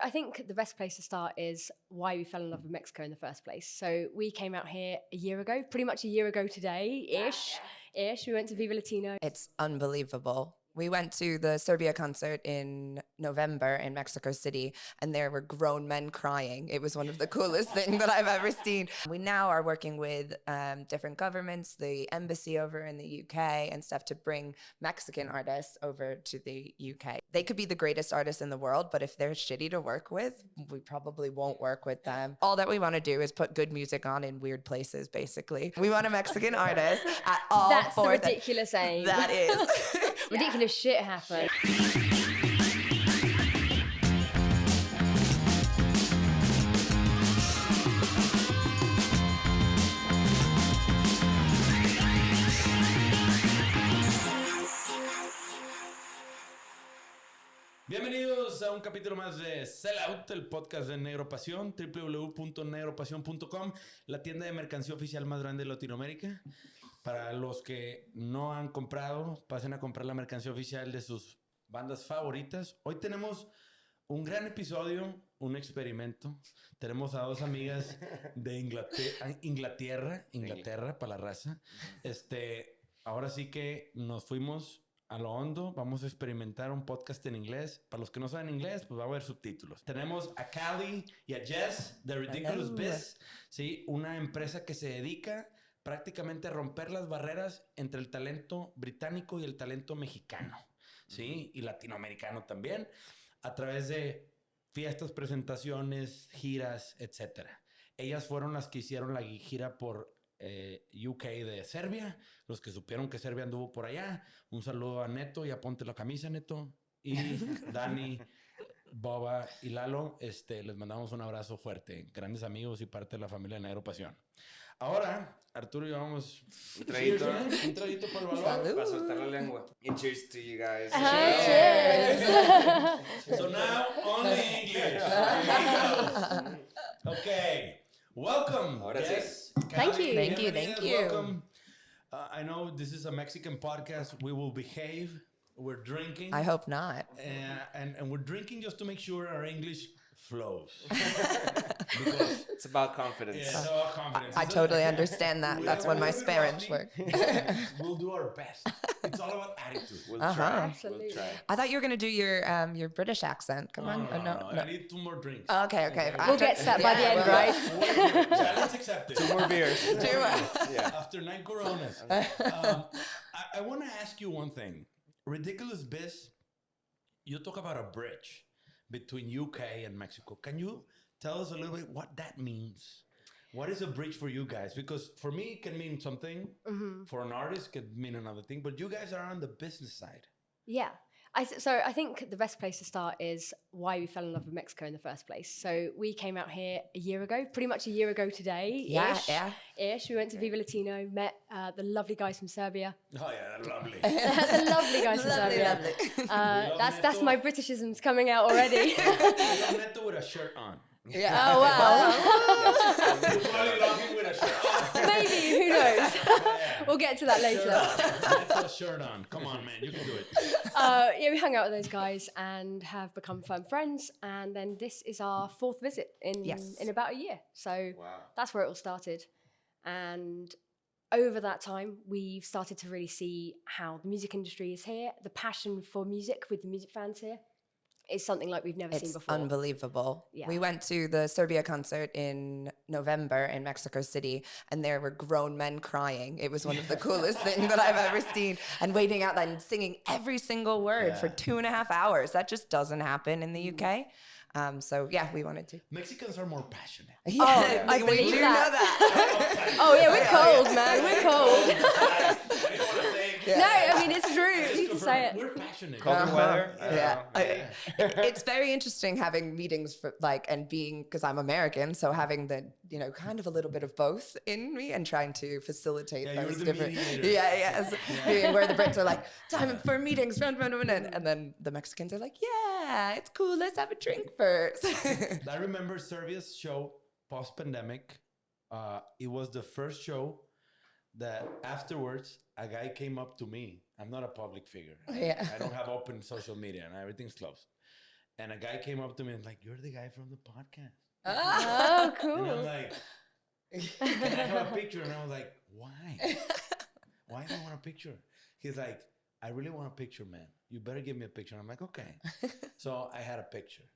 I think the best place to start is why we fell in love with Mexico in the first place. So we came out here a year ago, pretty much a year ago today-ish. We went to Viva Latino. It's unbelievable. We went to the Serbia concert in November in Mexico City, and there were grown men crying. It was one of the coolest things that I've ever seen. We now are working with different governments, the embassy over in the UK and stuff, to bring Mexican artists over to the UK. They could be the greatest artists in the world, but if they're shitty to work with, we probably won't work with them. All that we want to do is put good music on in weird places, basically. We want a Mexican artist at all. That's the ridiculous aim. That is. Ridiculous shit happened. Bienvenidos a un capítulo más de SellOut, el podcast de Negro Pasión, www.negropasión.com, la tienda de mercancía oficial más grande de Latinoamérica. Para los que no han comprado, pasen a comprar la mercancía oficial de sus bandas favoritas. Hoy tenemos un gran episodio, un experimento. Tenemos a dos amigas de Inglaterra para la raza. Ahora sí que nos fuimos a lo hondo. Vamos a experimentar un podcast en inglés. Para los que no saben inglés, pues va a haber subtítulos. Tenemos a Kali y a Jess de Ridiculous Biz, ¿sí? Una empresa que se dedica prácticamente a romper las barreras entre el talento británico y el talento mexicano, ¿sí? Y latinoamericano también, a través de fiestas, presentaciones, giras, etc. Ellas fueron las que hicieron la gira por UK de Serbia, los que supieron que Serbia anduvo por allá. Un saludo a Neto, ya ponte la camisa, Neto, y Dani, Boba y Lalo. Les mandamos un abrazo fuerte, grandes amigos y parte de la familia de Negro Pasión. Ahora, Arturo y yo vamos un traguito por el valor. para soltar la lengua. And cheers to you guys. Cheers. So now only English. Okay. Welcome. Ahora Yes. sí. Thank you. Thank you. Welcome. I know this is a Mexican podcast. We will behave. We're drinking. I hope not. And we're drinking just to make sure our English flows. Because It's about confidence. yeah, it's about confidence. I totally understand that. That's when my Spanish work. We'll do our best. It's all about attitude. We'll Uh-huh. try. Absolutely. We'll try. I thought you were going to do your British accent. Come on. No. I need 2 more drinks. Okay. We'll get to that by the end, right? Challenge accepted. 2 more beers. Yeah. After 9 Coronas. I want to ask you one thing. Ridiculous Biz, you talk about a bridge between UK and Mexico. Can you tell us a little bit what that means? What is a bridge for you guys? Because for me, it can mean something. Mm-hmm. For an artist, it can mean another thing. But you guys are on the business side. Yeah. So I think the best place to start is why we fell in love with Mexico in the first place. So we came out here a year ago, pretty much a year ago today-ish. We went to Viva Latino, met the lovely guys from Serbia. Oh, yeah, they're lovely. The lovely guys from Serbia. That's my Britishisms coming out already. I'm Neto with a shirt on. Yeah. Oh, wow. You're probably laughing with a shirt on. Maybe, who knows? We'll get to that later. Neto shirt on. Come on, man. You can do it. We hung out with those guys and have become firm friends. And then this is our 4th visit in about a year. So That's where it all started. And over that time, we've started to really see how the music industry is here. The passion for music with the music fans here is something like we've never seen before. It's unbelievable. Yeah. We went to the Serbia concert in November in Mexico City, and there were grown men crying. It was one of the coolest things that I've ever seen. And waiting out and singing every single word for 2.5 hours. That just doesn't happen in the UK. We wanted to. Mexicans are more passionate. Yeah, I believe we do that. know that. Oh, yeah, we're cold, man. We're cold. I didn't want to say No, I mean, it's true. You can say it. We're passionate. Colder weather. It's very interesting having meetings for and being, because I'm American, so having the kind of a little bit of both in me and trying to facilitate those different being where the Brits are like, time for meetings, and then the Mexicans are like, yeah, it's cool, let's have a drink first. I remember Serbia's show post-pandemic. It was the first show that afterwards a guy came up to me. I'm not a public figure. Yeah. I don't have open social media and everything's closed. And a guy came up to me and like, "You're the guy from the podcast." Oh, And I was cool. like, "Can I have a picture?" And I was like, "Why? Why do you want a picture?" He's like, "I really want a picture, man. You better give me a picture." And I'm like, "Okay." So I had a picture,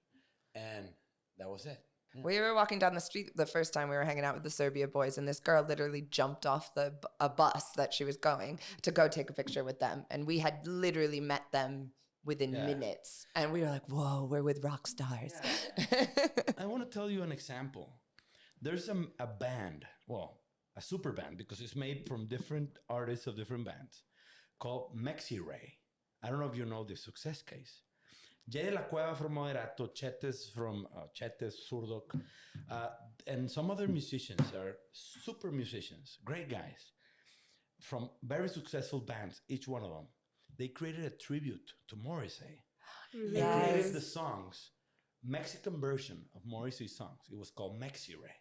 and that was it. Yeah. We were walking down the street the first time we were hanging out with the Serbia boys, and this girl literally jumped off a bus that she was going to go take a picture with them. And we had literally met them within minutes. And we were like, whoa, we're with rock stars. Yeah. I want to tell you an example. There's a band, well, a super band, because it's made from different artists of different bands, called Mexi Ray. I don't know if you know the Success Case. Jay de la Cueva from Moderato, Chetes from Chetes, Surdok, and some other musicians are super musicians, great guys, from very successful bands, each one of them. They created a tribute to Morrissey. Mm-hmm. They created the songs, Mexican version of Morrissey's songs. It was called Mexi Ray.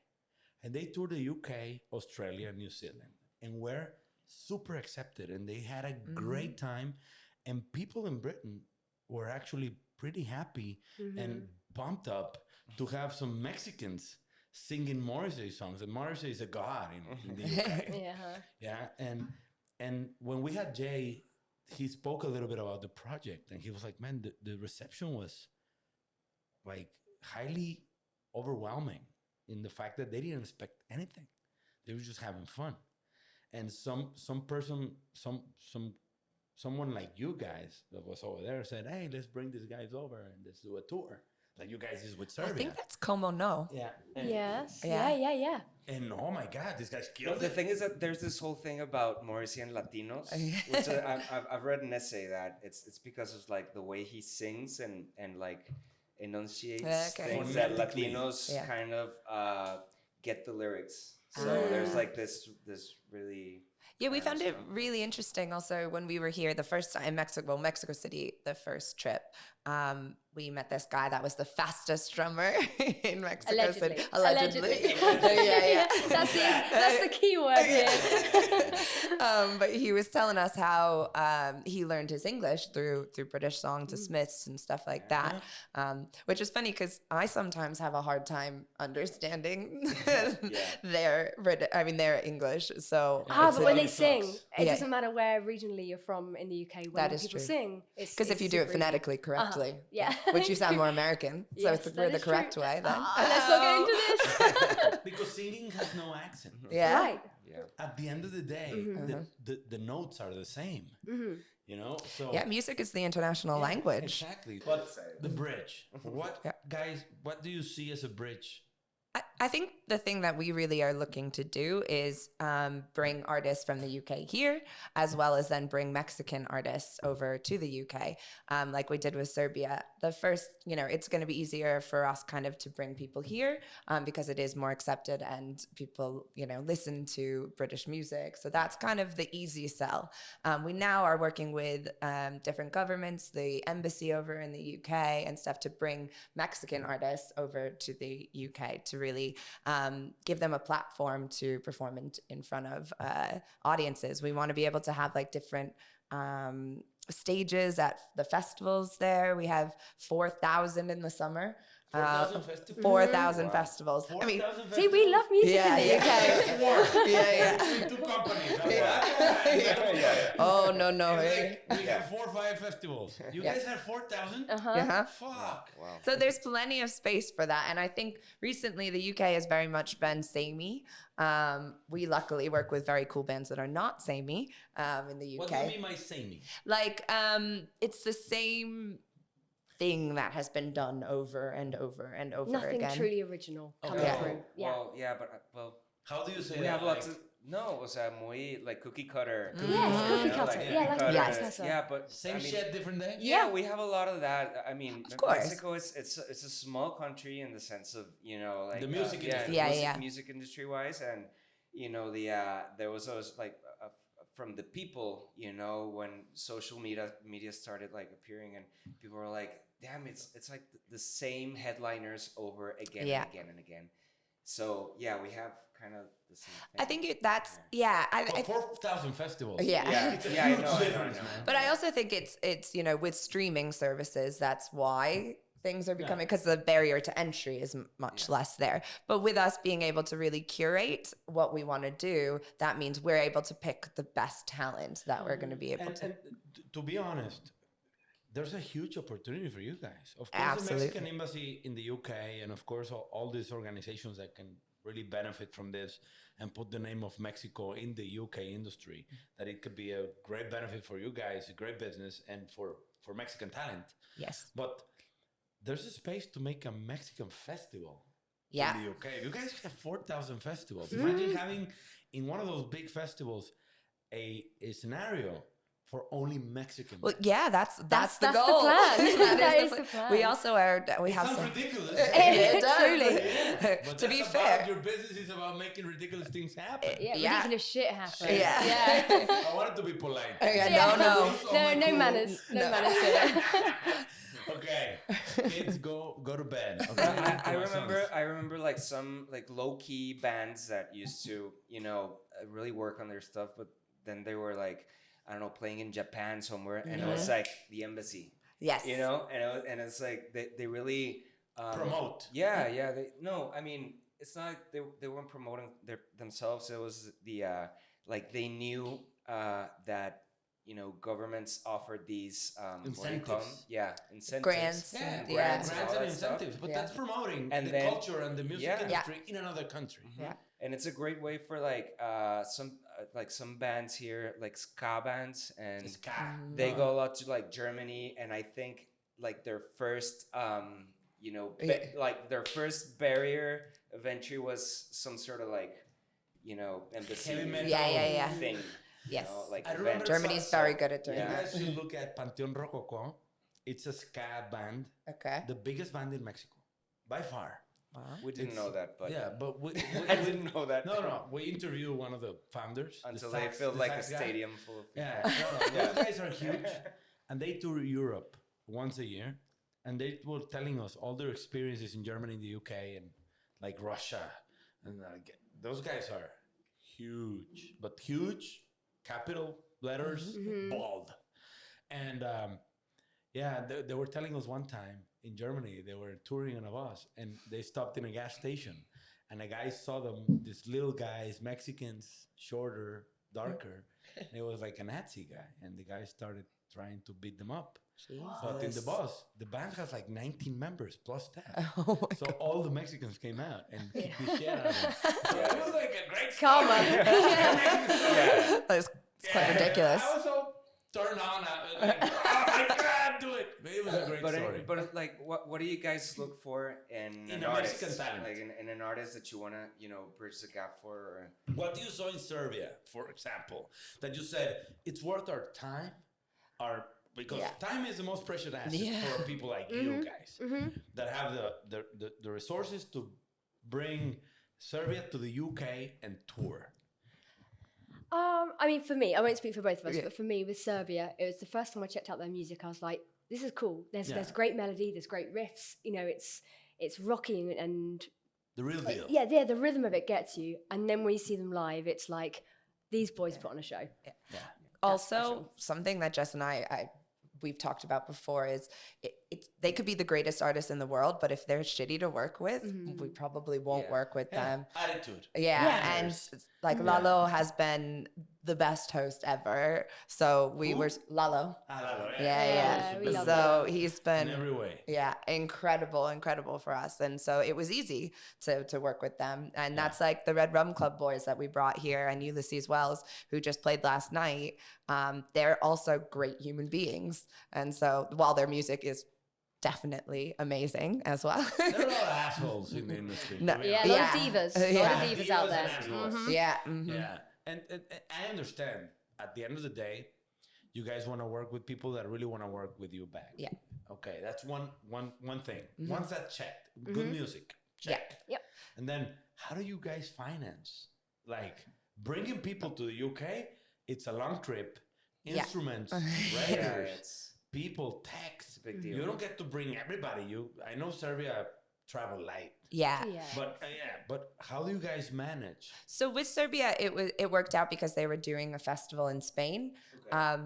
And they toured the UK, Australia, and New Zealand, and were super accepted. And they had a great time. And people in Britain were actually pretty happy and pumped up to have some Mexicans singing Morrissey songs. And Morrissey is a god in the UK. Yeah. And when we had Jay, he spoke a little bit about the project, and he was like, man, the reception was like highly overwhelming in the fact that they didn't expect anything. They were just having fun. And someone like you guys that was over there said, hey, let's bring these guys over and let's do a tour. Like you guys is with Serbia. I think that's Como No. Yeah. Yes. Yeah. Yeah. And oh my God, these guys killed The it. thing is that there's this whole thing about Morrissey and Latinos, which I've read an essay that it's because of like the way he sings and like enunciates things that Latinos kind of get the lyrics. So there's like this really... Yeah, we found it really interesting also when we were here the first time in Mexico City, the first trip. We met this guy that was the fastest drummer in Mexico City. Allegedly. Yeah. That's the key word here. But he was telling us how he learned his English through British songs, the Smiths and stuff like that, which is funny because I sometimes have a hard time understanding their English. So but when they sing, it doesn't matter where regionally you're from in the UK. When people sing, it's because if you do it phonetically correctly, which you sound more American, so Yes, we're the correct way. Then let's not get into this. Because singing has no accent. Yeah. Right. Yeah. At the end of the day, the notes are the same. You know? So yeah, music is the international language. Exactly. But the bridge. Guys, what do you see as a bridge? I think the thing that we really are looking to do is bring artists from the UK here, as well as then bring Mexican artists over to the UK, like we did with Serbia. The first, it's going to be easier for us kind of to bring people here because it is more accepted and people, listen to British music. So that's kind of the easy sell. We now are working with different governments, the embassy over in the UK and stuff to bring Mexican artists over to the UK to really give them a platform to perform in front of audiences. We want to be able to have like different stages at the festivals there. We have 4,000 in the summer. 4,000 festivals? 4,000 festivals. 4,000 I mean, festivals? See, we love music in the UK. Yeah. Between two companies. Oh, no. We have 4 or 5 festivals. You guys have 4,000? Fuck. Wow. So there's plenty of space for that. And I think recently the UK has very much been samey. We luckily work with very cool bands that are not samey in the UK. What do you mean by samey? Like, it's the same thing that has been done over and over and over Nothing again. truly original coming through. Yeah. Well, How do you say we that? have lots of... No, o sea, muy like cookie cutter. Yes, cookie cutter. Like Yes. espresso. Yeah, but Same I mean, shit, different day? Yeah, we have a lot of that. I mean, Of course. Mexico is it's a small country in the sense of like The music industry. music industry wise, and there was always like from the people, when social media started like appearing, and people were like, damn, it's like the same headliners over again and again and again. So we have kind of the same thing. I think that's 4,000 festivals. Yeah. It's a I huge know. difference, man. But I also think it's with streaming services, that's why things are becoming, because the barrier to entry is much less there. But with us being able to really curate what we want to do, that means we're able to pick the best talent that we're going to be able to. And to be honest, there's a huge opportunity for you guys. Of course, Absolutely. the Mexican embassy in the UK, and of course, all these organizations that can really benefit from this and put the name of Mexico in the UK industry, that it could be a great benefit for you guys, a great business, and for Mexican talent. Yes. But there's a space to make a Mexican festival in the UK. You guys have 4,000 festivals. Imagine having in one of those big festivals a scenario for only Mexican. Well, yeah, that's the That's goal. the plan. That is the plan. plan. We also are. We it have sounds some. ridiculous. It does. Truly. Yeah, but To be that's fair. about your business is about making ridiculous things happen. Ridiculous shit happens. Yeah. I wanted to be polite. No. No manners. No manners here. Okay, kids, go to bed. Okay, I remember like some like low key bands that used to really work on their stuff, but then they were like, I don't know, playing in Japan somewhere, and it was like the embassy. Yes. And it's like they really promote. Yeah. I mean, it's not like they weren't promoting themselves. It was the like they knew that governments offered these incentives. Incentives. Grants. Grants and and all that incentives. stuff. But that's promoting And the then- culture and the music industry in another country. Yeah. And it's a great way for like some bands here, like ska bands, and Ska. they go a lot to like Germany, and I think like their first like their first barrier of entry was some sort of like embassy Heavy metal. Yeah. thing. Yes. Like I remember event. Germany's very good at doing You Yeah. that. guys should look at Panteón Rococó. It's a ska band, Okay. the biggest band in Mexico, by far. Wow. We didn't know that, but Yeah, but I didn't know that. No. We interviewed one of the founders Until the they sax- filled the like a sax guy. stadium full of people. Yeah, those guys are huge, and they tour Europe once a year, and they were telling us all their experiences in Germany, the UK, and like Russia, and those guys are huge, but huge, capital letters, bold, and they were telling us one time in Germany they were touring on a bus, and they stopped in a gas station, and a guy saw them, these little guys, Mexicans, shorter, darker, and it was like a Nazi guy, and the guy started trying to beat them up. But in the bus, the band has like 19 members plus staff. Oh my So all the Mexicans came out and kicked the shit out of them. So it was like a great Karma. It's quite ridiculous. I was so turned on. I can't do it. It was a great story. But like, what do you guys look for in In an a artist? Mexican talent. Like in an artist that you wanna bridge the gap for? Or... What you saw in Serbia, for example, that you said it's worth our time, because time is the most precious asset for people like you guys that have the resources to bring Serbia to the UK and tour. I mean, for me, I won't speak for both of us, but for me, with Serbia, it was the first time I checked out their music. I was like, this is cool. There's great melody, there's great riffs. It's rocking and The real deal. yeah, the rhythm of it gets you. And then when you see them live, it's like these boys put on a show. Yeah. Also, something that Jess and I we've talked about before is they could be the greatest artists in the world, but if they're shitty to work with, we probably won't work with them. Attitude. Yeah. And like Lalo has been the best host ever. So we were Lalo. Lalo, Yeah. we love So he's been in every way. Yeah, incredible for us. And so it was easy to work with them. And that's like the Red Rum Club boys that we brought here, and Ulysses Wells, who just played last night. They're also great human beings. And so while their music is definitely amazing as well. There are a lot of assholes in the industry. No. Yeah, a lot of divas. A lot of divas out there. and assholes. Yeah. Yeah. And I understand at the end of the day, you guys want to work with people that really want to work with you back. Yeah. Okay, that's one thing. Once that's checked, good music, check. Yep. And then how do you guys finance? Like bringing people to the UK, it's a long trip. Instruments, writers, people, tax. Big deal. You don't get to bring everybody. I know Serbia travel light. Yeah. But how do you guys manage? So with Serbia, it worked out because they were doing a festival in Spain.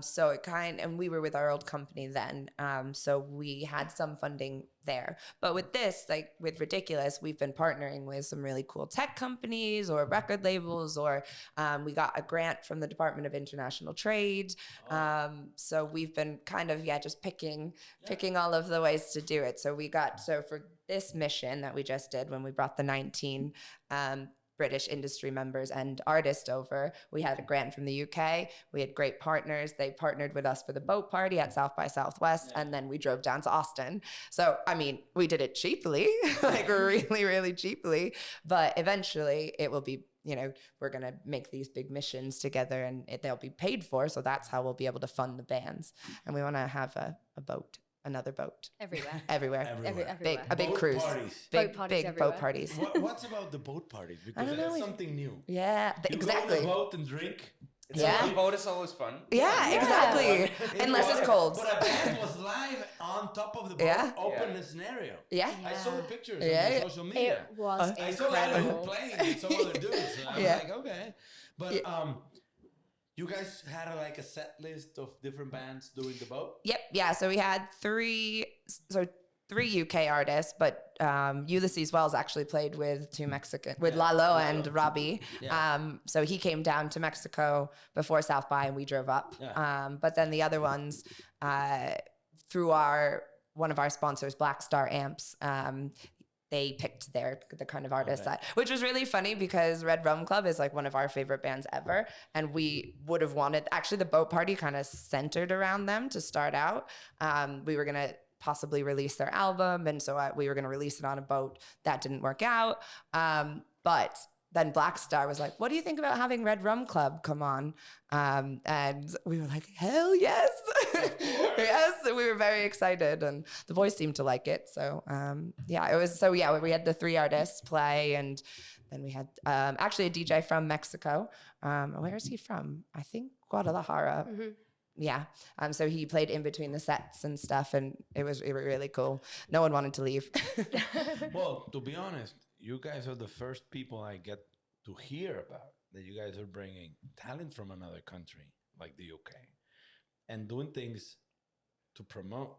So and we were with our old company then. So we had some funding there. But with this, like with Ridiculous, we've been partnering with some really cool tech companies or record labels, or we got a grant from the Department of International Trade. So we've been kind of, just picking all of the ways to do it. So for this mission that we just did when we brought the 19 British industry members and artists over, we had a grant from the UK. We had great partners. They partnered with us for the boat party at South by Southwest, and then we drove down to Austin. So, I mean, we did it cheaply, like really, really cheaply, but eventually it will be, we're going to make these big missions together and they'll be paid for. So that's how we'll be able to fund the bands. And we want to have a boat. Another boat. Everywhere. Everywhere. A big boat cruise. Parties. Big boat parties. What's about the boat parties? Because that's something new. Yeah, exactly. You go on the boat and drink. The boat is always fun. Yeah, exactly. Unless it's cold. But a band was live on top of the boat, open the scenario. Yeah. I saw the pictures on social media. It was I incredible. saw Latam playing with some other dudes. So I was like, okay. But you guys had a set list of different bands doing the boat? Yep. Yeah. So we had three UK artists, but Ulysses Wells actually played with Lalo and Robbie. Yeah. So he came down to Mexico before South by and we drove up. Yeah. But then the other ones, through one of our sponsors, Black Star Amps, they picked the kind of artists which was really funny because Red Rum Club is like one of our favorite bands ever. And we would have wanted, actually the boat party kind of centered around them to start out. We were going to possibly release their album. And so we were going to release it on a boat. That didn't work out. But then Black Star was like, what do you think about having Red Rum Club come on? And we were like, hell yes. Yes. We were very excited and the boys seemed to like it. So, it was, we had the three artists play and then we had actually a DJ from Mexico. Where is he from? I think Guadalajara. Mm-hmm. Yeah. So he played in between the sets and stuff and it was really cool. No one wanted to leave. Well, to be honest, you guys are the first people I get to hear about that you guys are bringing talent from another country like the UK and doing things to promote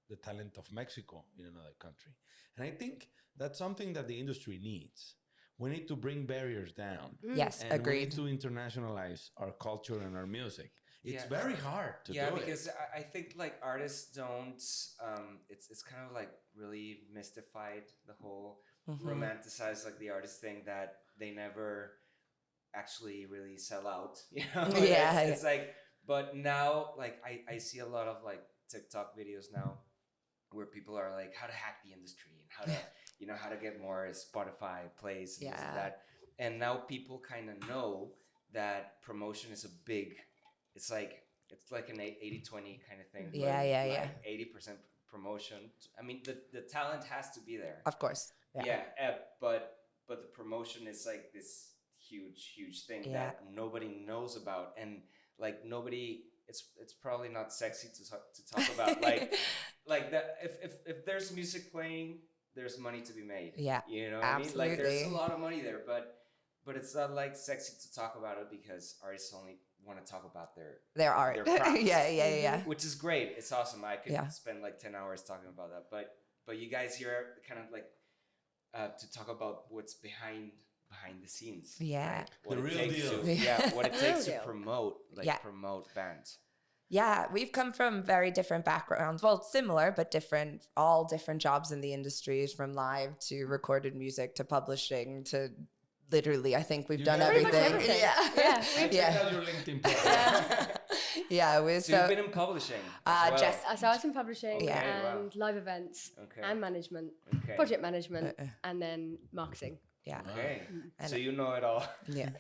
the talent of Mexico in another country. And I think that's something that the industry needs. We need to bring barriers down. Yes, and agreed. we need to internationalize our culture and our music. It's very hard to do it. Yeah, because I think like artists don't, it's kind of like really mystified, the whole romanticize like the artist thing that they never actually really sell out. You know? It's like, but now like I see a lot of like TikTok videos now where people are like how to hack the industry and how to, how to get more Spotify plays and this and that. And now people kind of know that promotion is it's like an 80-20 kind of thing. Yeah. 80% promotion. I mean, the talent has to be there. Of course. Yeah. But the promotion is like this huge thing that nobody knows about, and like nobody. It's probably not sexy to talk about. like that. If there's music playing, there's money to be made. Yeah. You know what absolutely. I mean? Like there's a lot of money there, but it's not like sexy to talk about it because artists only want to talk about their art. Their craft. Yeah. Which is great. It's awesome. I could spend like 10 hours talking about that. But you guys here kind of like to talk about what's behind the scenes. Yeah. Right? The real deal. What it takes to promote bands. Yeah, we've come from very different backgrounds. Well, similar, but different, all different jobs in the industries, from live to recorded music to publishing to literally, I think we've done everything. Yeah. Check out your LinkedIn profile. So you've been in publishing as well. Jess. So I was in publishing Okay, and live events and management, project management, and then marketing. Yeah. Okay. So you know it all. Yeah.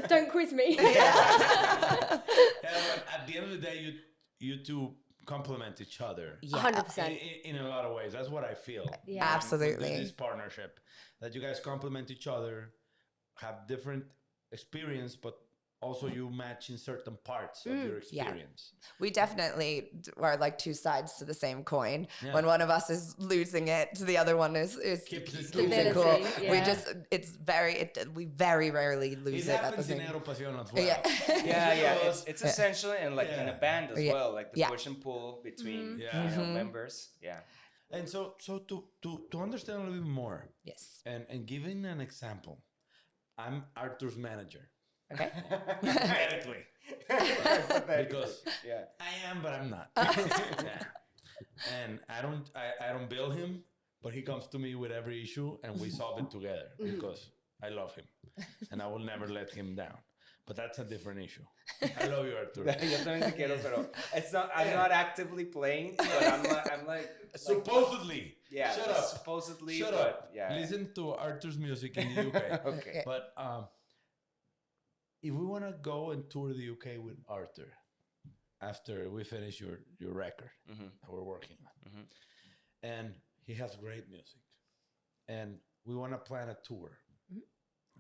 Don't quiz me. At the end of the day, you two complement each other. 100%. In a lot of ways. That's what I feel. Yeah. Absolutely. This partnership, that you guys complement each other, have different experience, but also you match in certain parts of your experience. We definitely are like two sides to the same coin. Yeah. When one of us is losing it, the other one is Keeps it cool. Yeah. We very rarely lose it at the happens in same. Negro Pasión as well. Yeah. It's essential, and like in a band as well, like the push and pull between members. Yeah. And so to understand a little bit more, Yes. and giving an example, I'm Arthur's manager. Okay. Hypothetically. Because yeah. I am, but I'm not. Yeah. And I don't bill him, but he comes to me with every issue and we solve it together because I love him and I will never let him down. But that's a different issue. I love you, Arthur. Yo también te quiero, pero it's not. I'm not actively playing, but I'm like supposedly. Yeah. Shut up. Supposedly. Shut but, up. Yeah. Listen to Arthur's music in the UK. Okay. But if we want to go and tour the UK with Arthur after we finish your record that we're working on, and he has great music, and we want to plan a tour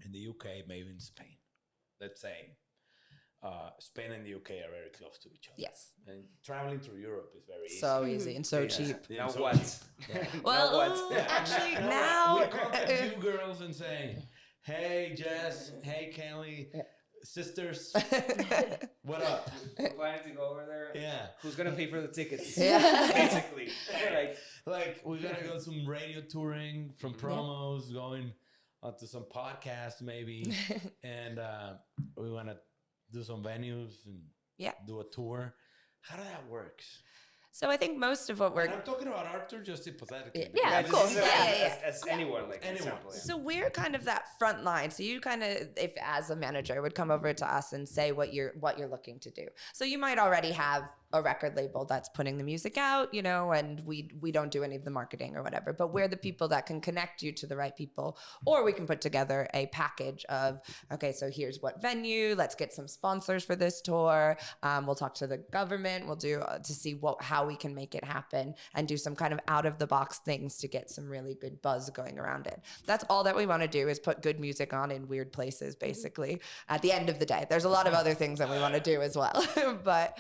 in the UK, maybe in Spain. Let's say Spain and the UK are very close to each other. Yes. And traveling through Europe is very easy. So easy and so cheap. Now so what? cheap. Yeah. Well, what? actually, We now contact you girls and say, hey, Jess, hey, Kali, sisters, what up? We're planning to go over there. Yeah. Who's gonna pay for the tickets? Yeah. Basically. Like we're gonna go some radio touring, from promos, going to some podcasts maybe, and we want to do some venues and do a tour. How does that work? So I think most of what we're... And I'm talking about Arthur just hypothetically. Yeah, of course. As anyone, like anyone. Example, yeah. So we're kind of that front line. So you kind of, if as a manager, would come over to us and say what you're looking to do. So you might already have a record label that's putting the music out, you know, and we don't do any of the marketing or whatever. But we're the people that can connect you to the right people, or we can put together a package of, okay, so here's what venue. Let's get some sponsors for this tour. We'll talk to the government. We'll do to see how we can make it happen and do some kind of out of the box things to get some really good buzz going around it. That's all that we want to do, is put good music on in weird places, basically. At the end of the day, there's a lot of other things that we want to do as well. But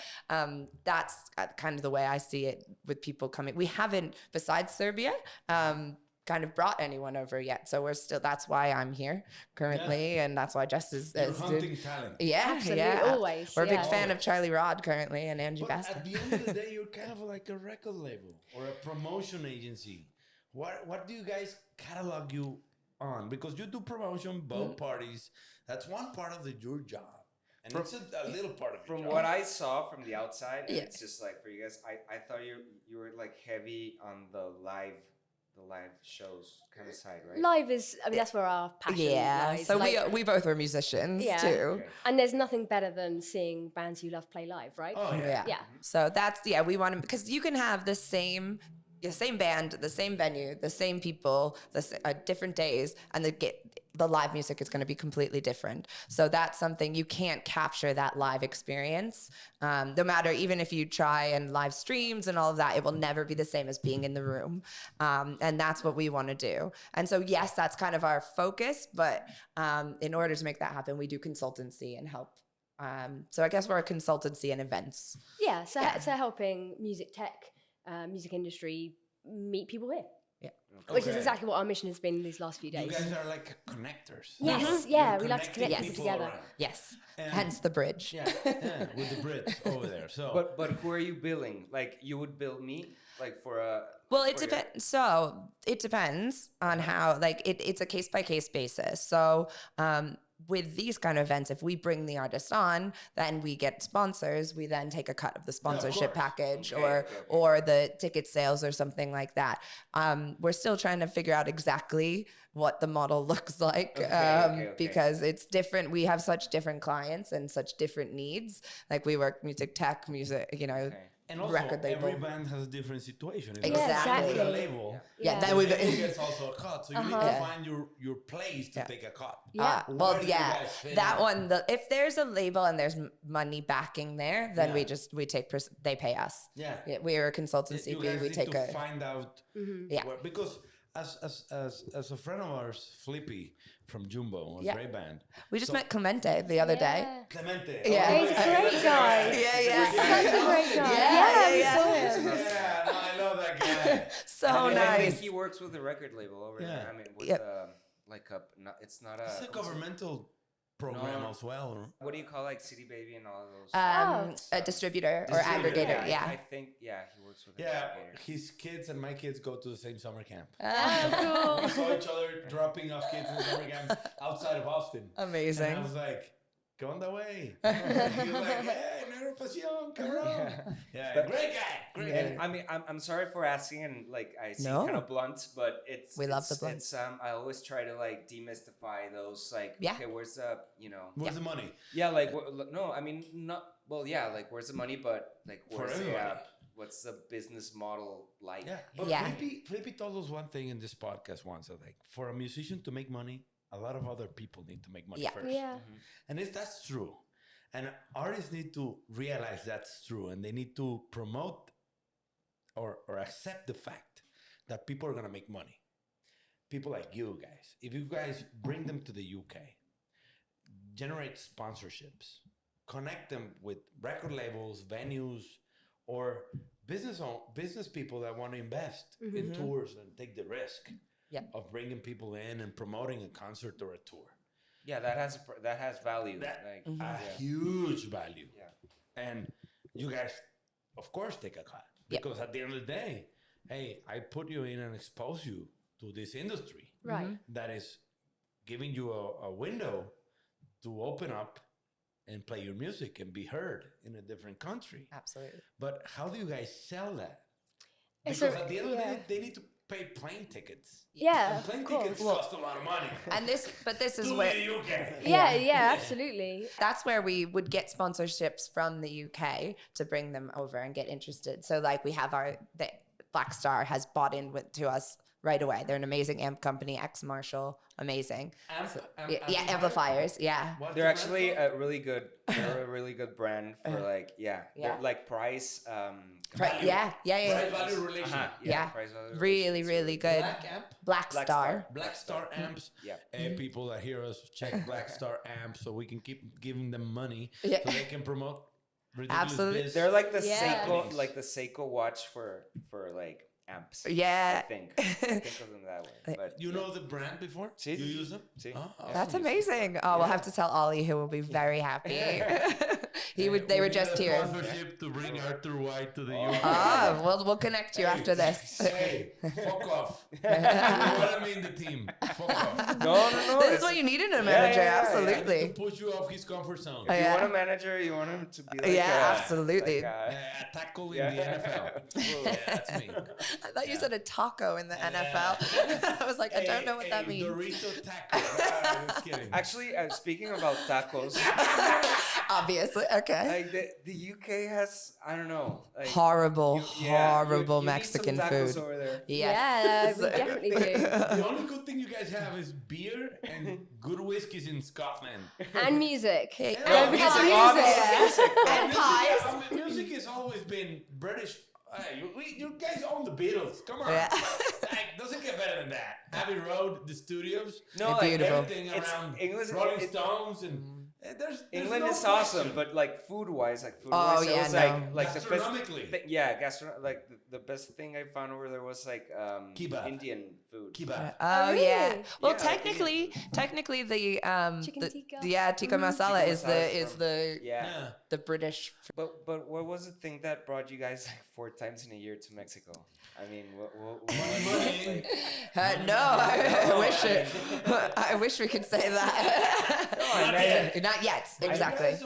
that's kind of the way I see it with people coming. We haven't, besides Serbia, kind of brought anyone over yet. So we're still, that's why I'm here currently. And that's why Jess is hunting talent. Yeah. Absolutely, yeah. always. We're a big fan of Charlie Rod currently and Angie But Basta. at the end of the day, you're kind of like a record label or a promotion agency. What do you guys catalog you on? Because you do promotion, both parties. That's one part of your job. And it's a little part of your From job. what I saw from the outside, Yeah. it's just like for you guys, I thought you were like heavy on the live shows kind of side, right? Live is, I mean, that's where our passion lies. So Like, we both were musicians Yeah. too. Okay. and there's nothing better than seeing bands you love play live, right? Oh, yeah. Yeah. So that's, we want to, because you can have the same band, the same venue, the same people, different days, and the live music is going to be completely different. So that's something you can't capture, that live experience. No matter, even if you try and live streams and all of that, it will never be the same as being in the room. And that's what we want to do. And so, yes, that's kind of our focus. But in order to make that happen, we do consultancy and help. So I guess we're a consultancy and events. Yeah, so helping music tech, music industry meet people here. Which is exactly what our mission has been these last few days. You guys are like connectors. Yes, yeah, we like to connect people together. around. Yes. And- Hence the bridge. Yeah, with the bridge over there. So, But who are you billing? Like you would bill me like for a. Well, it for your- depends. So it depends on how, like, it's a case by case basis. So, with these kind of events, if we bring the artist on, then we get sponsors. We then take a cut of the sponsorship course. package, Okay. or the ticket sales or something like that. We're still trying to figure out exactly what the model looks like, Okay. because it's different. We have such different clients and such different needs. Like we work music tech, music, Okay. and also record label. every band has a different situation. If Exactly. you're a label, Yeah, the then we label gets also a cut. So you need to Yeah. find your place to take a cut. Yeah. Well, Where do you yeah, guys fit that in? one. If there's a label and there's money backing there, then Yeah. they pay us. Yeah. We're a consultancy You fee. guys We need take to a find out Yeah. because as a friend of ours, Flippy from Jumbo, a Yeah. great band. We just met Clemente the other day. Clemente. Yeah. Oh, He's a great guy. Yeah. Such a great guy. Yeah, we yeah. saw him. Yeah, no, I love that guy. So And I think nice. he works with the record label over Yeah. there. I mean, with Yep. like it's not a. It's a governmental program as well. Or? What do you call like City Baby and all of those? A distributor or aggregator. Yeah. I think he works with an aggregator. His kids and my kids go to the same summer camp. Oh, We saw each other dropping off kids in the summer camp outside of Austin. Amazing. And I was like, go on the way. He was like, hey, Negro Pasión, come on. Yeah, great guy. Great guy. I mean, I'm sorry for asking, and like I seem No. kind of blunt, but We love the blunt. It's I always try to like demystify those, like, Yeah. okay, where's the, Where's the money? yeah, like no, I mean not well, yeah, like where's the money, but like where's the what's the business model like? Yeah. But Felipe told us one thing in this podcast once, like for a musician to make money, a lot of other people need to make money first. yeah. And that's true. And artists need to realize that's true. And they need to promote or accept the fact that people are going to make money. People like you guys. If you guys bring them to the UK, generate sponsorships, connect them with record labels, venues, or business people that want to invest in tours and take the risk of bringing people in and promoting a concert or a tour. Yeah, that has value. Huge value. Yeah. And you guys, of course, take a cut. Because at the end of the day, hey, I put you in and expose you to this industry. Right. That is giving you a window to open up and play your music and be heard in a different country. Absolutely. But how do you guys sell that? It's Because at the end of the day, they need to pay plane tickets. Yeah, And plane of course. tickets cost a lot of money. And this is To where the UK. Yeah, absolutely. that's where we would get sponsorships from the UK to bring them over and get interested. So like we have the Black Star has bought in to us right away. They're an amazing amp company, ex-Marshall, amazing. Amplifiers, yeah. What's They're the actually brand a really good brand for like they're like price Value. Price value relationship. price value Really, really good. Black amp. Black Star. Black Star amps. Yeah. People that hear us, check Black Star amps so we can keep giving them money Yeah. so they can promote Ridiculous Absolutely. Biz. They're like the Yeah. Seiko, like the Seiko watch for like amps. Yeah. I think of them that way. But You know the brand before? See. You use them? See. Oh, That's awesome. amazing. Oh, we'll have to tell Ollie, who will be very happy. They were We just need a here. sponsorship to bring Arthur White to the UK. Ah, we'll connect you after this. Hey, fuck off. You want to mean the team. Fuck off. No. This is what you need in a manager, yeah, yeah. absolutely. To push you off his comfort zone. If you Yeah. want a manager, you want him to be like absolutely. A tackle in the NFL. Yeah, that's me. I thought you said a taco in the NFL. I was like, I don't know what that means. Dorito taco. Just kidding. Actually, speaking about tacos, Obviously, okay. like the UK has, I don't know, like Horrible you Mexican need some tacos food. over there. Yes. Yeah, we definitely do. The only good thing you guys have is beer and good whiskeys in Scotland. And music. Okay. Don't forget the music, music. obviously. And Music- pies. Music has always been British. You guys own the Beatles. Come on. Yeah. Like, doesn't get better than that. Abbey Road, the studios. No, They're like beautiful. Everything It's around English- Rolling it- Stones and there's England no is awesome, question. but like food-wise, it Oh, was yeah, like the best. Gastronomically. Like the best thing I found over there was like Kebab. Indian food. Kebab. Oh really? yeah. Well, Yeah, like technically the Chicken tikka. tikka masala Tikka is masala is from- the Yeah. the British. But what was the thing that brought you guys like 4 times in a year to Mexico? I mean, what Money. No, I wish it. I wish we could say that. Not yet. Exactly. You guys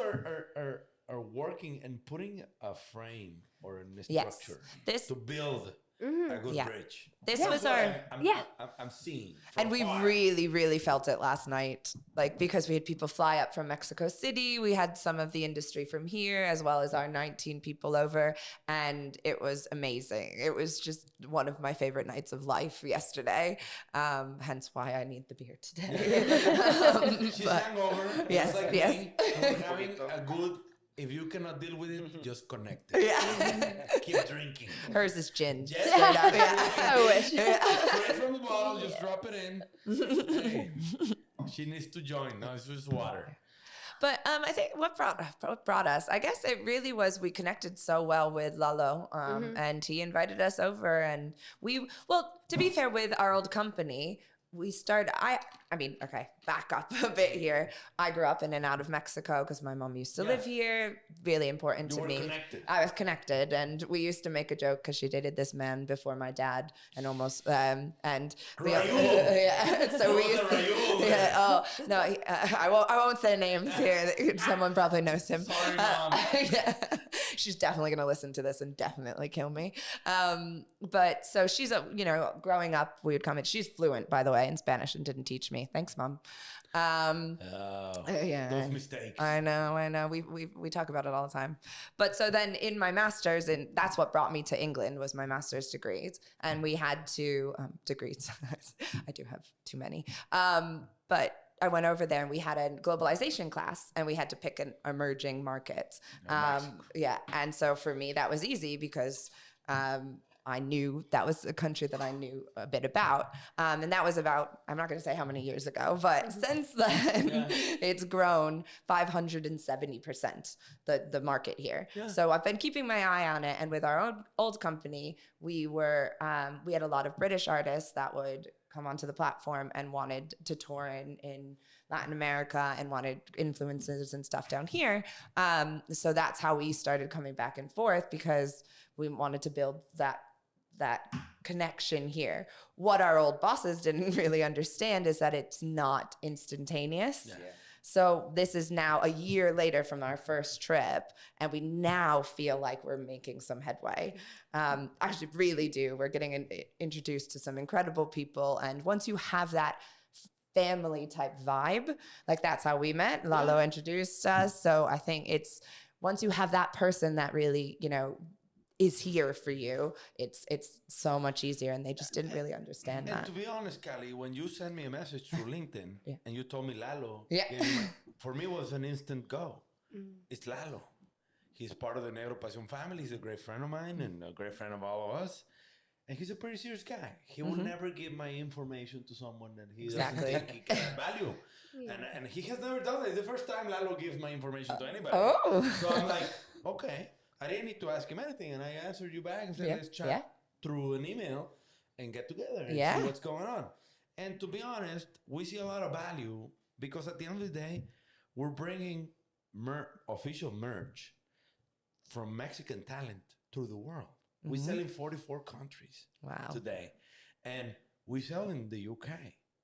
are working and putting a frame or a Yes. structure This to build a good Yeah. bridge. this Yeah. was That's our. what Yeah. I'm seeing. And we really felt it last night. Like, because we had people fly up from Mexico City. We had some of the industry from here, as well as our 19 people over. And it was amazing. It was just one of my favorite nights of life yesterday. Hence why I need the beer today. She's But- hangover. Yes, just like yes. me. We're having a good. If you cannot deal with it, just connect it. yeah. Keep drinking. Hers is gin. Yes. Straight up. Yeah. I wish. Straight from the bottle, just drop it in. Hey, she needs to join. No, it's just water. But I think what brought us, I guess it really was we connected so well with Lalo, and he invited us over, and to be fair, with our old company, we started, back up a bit here. I grew up in and out of Mexico because my mom used to live here. Really important to me. Connected. I was connected, and we used to make a joke because she dated this man before my dad, and almost, so we used to, I won't say names here. Someone probably knows him. Sorry, Mom. She's definitely going to listen to this and definitely kill me. But so she's, growing up, we would come in. She's fluent, by the way, in Spanish and didn't teach me. Thanks, Mom. Those mistakes. I know. We talk about it all the time. But so then in my master's, and that's what brought me to England, was my master's degrees. And we had to, degrees. I do have too many. But I went over there and we had a globalization class and we had to pick an emerging market. And so for me, that was easy because I knew that was a country that I knew a bit about. And that was about, I'm not going to say how many years ago, but since then it's grown 570%, the market here. Yeah. So I've been keeping my eye on it. And with our old company, we had a lot of British artists that would come onto the platform and wanted to tour in Latin America and wanted influencers and stuff down here. So that's how we started coming back and forth, because we wanted to build that connection here. What our old bosses didn't really understand is that it's not instantaneous. Yeah. So this is now a year later from our first trip, and we now feel like we're making some headway. Actually, really do. We're getting introduced to some incredible people, and once you have that family type vibe, like that's how we met. Lalo introduced us. So I think it's once you have that person that really, is here for you, it's so much easier, and they just didn't really understand that. And to be honest, Kali, when you sent me a message through LinkedIn and you told me Lalo, for me it was an instant go. It's Lalo. He's part of the Negro Pasión family. He's a great friend of mine and a great friend of all of us. And he's a pretty serious guy. He will never give my information to someone that he doesn't think he can add value. Yeah. And he has never done that. It's the first time Lalo gives my information to anybody. So I'm like, okay. I didn't need to ask him anything, and I answered you back and said, let's chat through an email and get together and see what's going on. And to be honest, we see a lot of value because at the end of the day, we're bringing official merch from Mexican talent to the world. We sell in 44 countries today, and we sell in the UK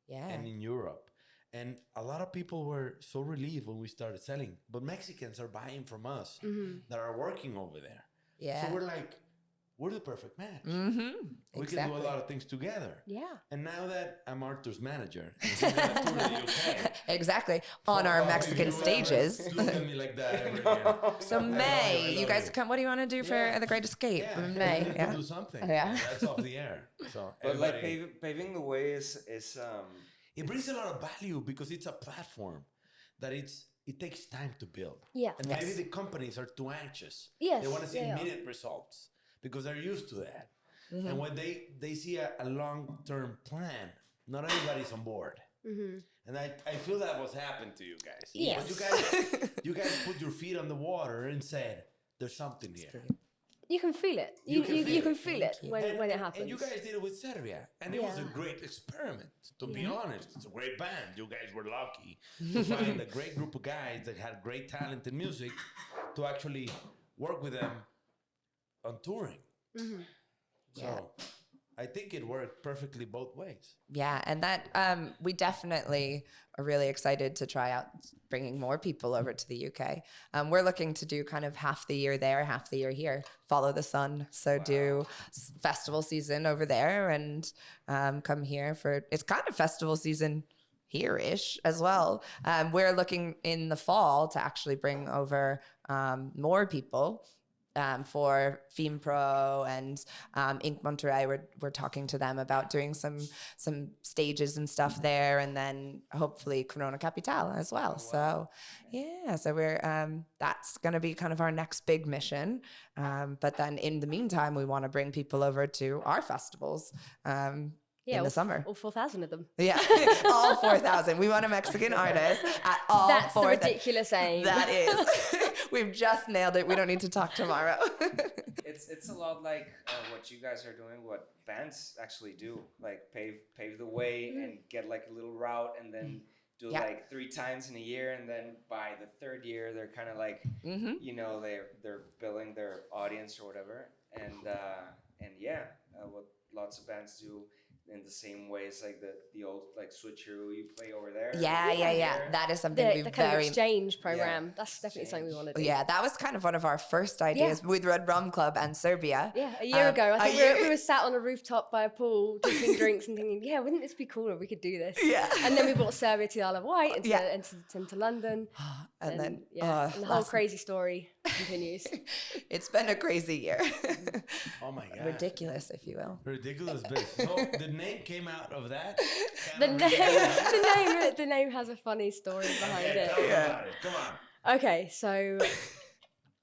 and in Europe. And a lot of people were so relieved when we started selling. But Mexicans are buying from us that are working over there. Yeah. So we're like, we're the perfect match. We can do a lot of things together. Yeah. And now that I'm Arthur's manager, and he's gonna tour the UK. Exactly. On our Mexican stages. Look at me like that ever again. So May, you guys come, what do you want to do for the Great Escape in May? We have to do something. Yeah. That's off the air. So but like paving the way is it brings a lot of value because it's a platform that it takes time to build. Yeah. And maybe the companies are too anxious. Yes. They want to see immediate results because they're used to that. And when they see a long-term plan, not everybody's on board. And I feel that was happened to you guys. Yes. But you guys put your feet on the water and said, there's something here. You can feel it. You can feel it when it happens. And you guys did it with Serbia. And it was a great experiment, to be honest. It's a great band. You guys were lucky to find a great group of guys that had great talent in music to actually work with them on touring. So I think it worked perfectly both ways. Yeah, and that we definitely are really excited to try out bringing more people over to the UK. We're looking to do kind of half the year there, half the year here, follow the sun. So do festival season over there and come here for, it's kind of festival season here-ish as well. We're looking in the fall to actually bring over more people. For FemePro and Inc. Monterrey, we're talking to them about doing some stages and stuff there, and then hopefully Corona Capital as well. So so we're that's going to be kind of our next big mission. But then in the meantime, we want to bring people over to our festivals. In the summer. All 4,000 of them. Yeah, all 4,000. We want a Mexican artist at all 4,000. That's the ridiculous aim. That is. We've just nailed it. We don't need to talk tomorrow. it's a lot like what you guys are doing, what bands actually do, like pave the way and get like a little route, and then do like 3 times in a year, and then by the 3rd year they're kind of like you know, they're building their audience or whatever, and what lots of bands do in the same way. It's like the old like switcheroo, you play over there. Yeah. That is something we the kind of very exchange program. That's definitely something we want to do. Yeah, that was kind of one of our first ideas with Red Rum Club and Serbia. Yeah, a year ago. I think we were sat on a rooftop by a pool drinking drinks and thinking, yeah, wouldn't this be cool if we could do this? Yeah. And then we brought Serbia to the Isle of Wight and to London. And then and the whole crazy story continues. It's been a crazy year. Oh my God. Ridiculous, if you will. Ridiculous Biz. So the name came out of that? The name has a funny story behind it. Tell me about it. Come on. Okay, so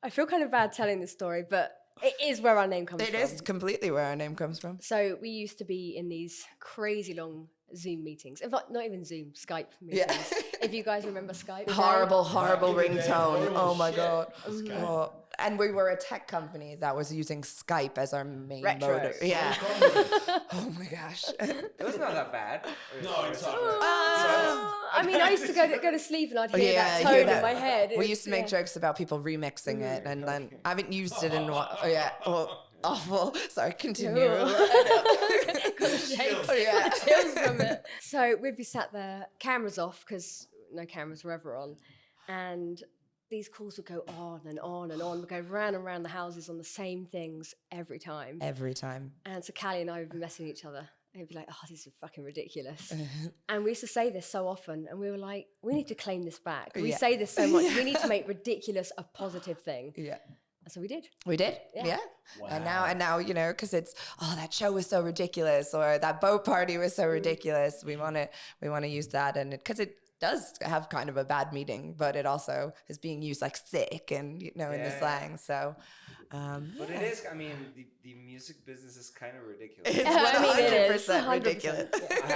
I feel kind of bad telling this story, but it is where our name comes from. It is completely where our name comes from. So we used to be in these crazy long Zoom meetings. In fact, not even Zoom, Skype meetings. Yeah. If you guys remember Skype. Horrible ringtone. Oh my God. Skype. Oh, and we were a tech company that was using Skype as our main Retro. motor. Yeah. Oh my gosh. It was not that bad. No, it's not. I mean, I used to go to sleep and I'd hear that tone in my head. We used to make jokes about people remixing it, and then I haven't used it in a while. Awful. Sorry, continue. Chills from it. So we'd be sat there, cameras off, because no cameras were ever on, and these calls would go on and on and on. We'd go round and round the houses on the same things every time. Every time. And so Kali and I would be messaging each other. And it'd be like, oh, this is fucking ridiculous. And we used to say this so often. And we were like, we need to claim this back. We say this so much. We need to make ridiculous a positive thing. Yeah. And so we did. We did. Yeah. Wow. And now, you know, because it's, that show was so ridiculous, or that boat party was so ridiculous. We want to use that, and because it does have kind of a bad meaning, but it also is being used like sick and, you know, in the slang. So, but it is, I mean, the music business is kind of ridiculous. It's 100% ridiculous. I